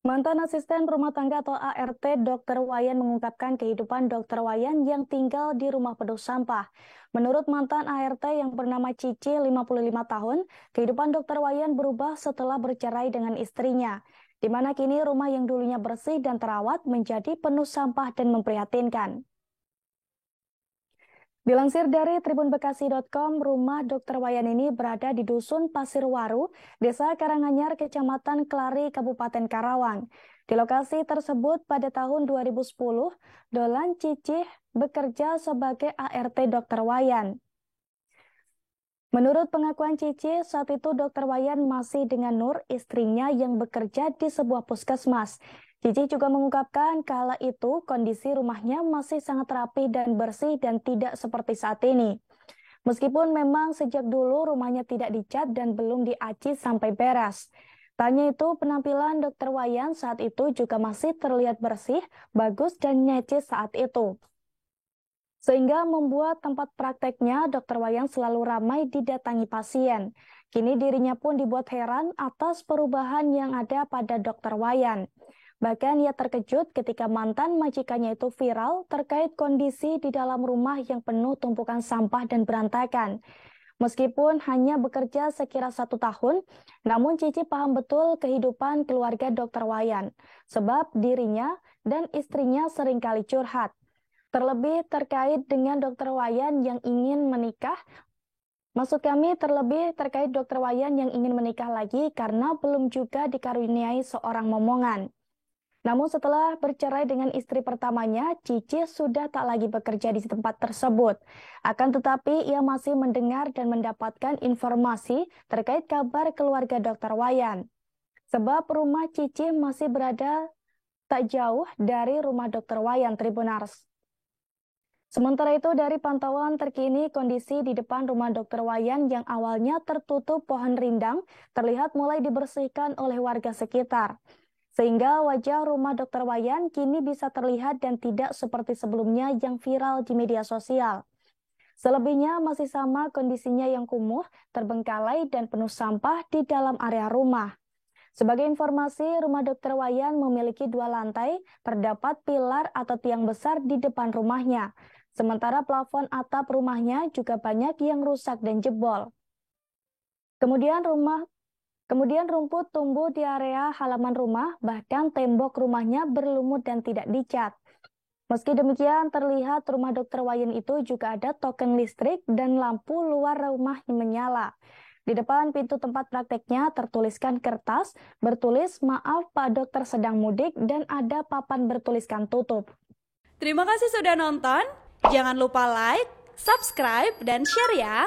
Mantan asisten rumah tangga atau ART Dr. Wayan mengungkapkan kehidupan Dr. Wayan yang tinggal di rumah penuh sampah. Menurut mantan ART yang bernama Cici, 55 tahun, kehidupan Dr. Wayan berubah setelah bercerai dengan istrinya, di mana kini rumah yang dulunya bersih dan terawat menjadi penuh sampah dan memprihatinkan. Dilansir dari tribunbekasi.com, rumah Dr. Wayan ini berada di Dusun Pasirwaru, Desa Karanganyar, Kecamatan Klari, Kabupaten Karawang. Di lokasi tersebut pada tahun 2010, Dolan Cicih bekerja sebagai ART Dr. Wayan. Menurut pengakuan Cici, saat itu Dr. Wayan masih dengan Nur, istrinya yang bekerja di sebuah puskesmas. Cici juga mengungkapkan kala itu kondisi rumahnya masih sangat rapi dan bersih dan tidak seperti saat ini. Meskipun memang sejak dulu rumahnya tidak dicat dan belum diaci sampai beres. Tanya itu penampilan Dr. Wayan saat itu juga masih terlihat bersih, bagus dan necis saat itu. Sehingga membuat tempat prakteknya Dr. Wayan selalu ramai didatangi pasien. Kini dirinya pun dibuat heran atas perubahan yang ada pada Dr. Wayan. Bahkan ia terkejut ketika mantan majikannya itu viral terkait kondisi di dalam rumah yang penuh tumpukan sampah dan berantakan. Meskipun hanya bekerja sekira 1 tahun, namun Cici paham betul kehidupan keluarga Dr. Wayan. Sebab dirinya dan istrinya seringkali curhat. Terlebih terkait dengan Dr. Wayan yang ingin menikah, terlebih terkait Dr. Wayan yang ingin menikah lagi karena belum juga dikaruniai seorang momongan. Namun setelah bercerai dengan istri pertamanya, Cici sudah tak lagi bekerja di tempat tersebut. Akan tetapi ia masih mendengar dan mendapatkan informasi terkait kabar keluarga Dr. Wayan. Sebab rumah Cici masih berada tak jauh dari rumah Dr. Wayan, Tribunars. Sementara itu, dari pantauan terkini, kondisi di depan rumah Dr. Wayan yang awalnya tertutup pohon rindang terlihat mulai dibersihkan oleh warga sekitar. Sehingga wajah rumah Dr. Wayan kini bisa terlihat dan tidak seperti sebelumnya yang viral di media sosial. Selebihnya masih sama kondisinya yang kumuh, terbengkalai dan penuh sampah di dalam area rumah. Sebagai informasi, rumah Dr. Wayan memiliki 2 lantai, terdapat pilar atau tiang besar di depan rumahnya. Sementara plafon atap rumahnya juga banyak yang rusak dan jebol. Kemudian rumput tumbuh di area halaman rumah, bahkan tembok rumahnya berlumut dan tidak dicat. Meski demikian, terlihat rumah Dr. Wayan itu juga ada token listrik dan lampu luar rumah yang menyala. Di depan pintu tempat prakteknya tertuliskan kertas bertulis "Maaf Pak Dokter sedang mudik" dan ada papan bertuliskan "Tutup". Terima kasih sudah nonton. Jangan lupa like, subscribe, dan share ya.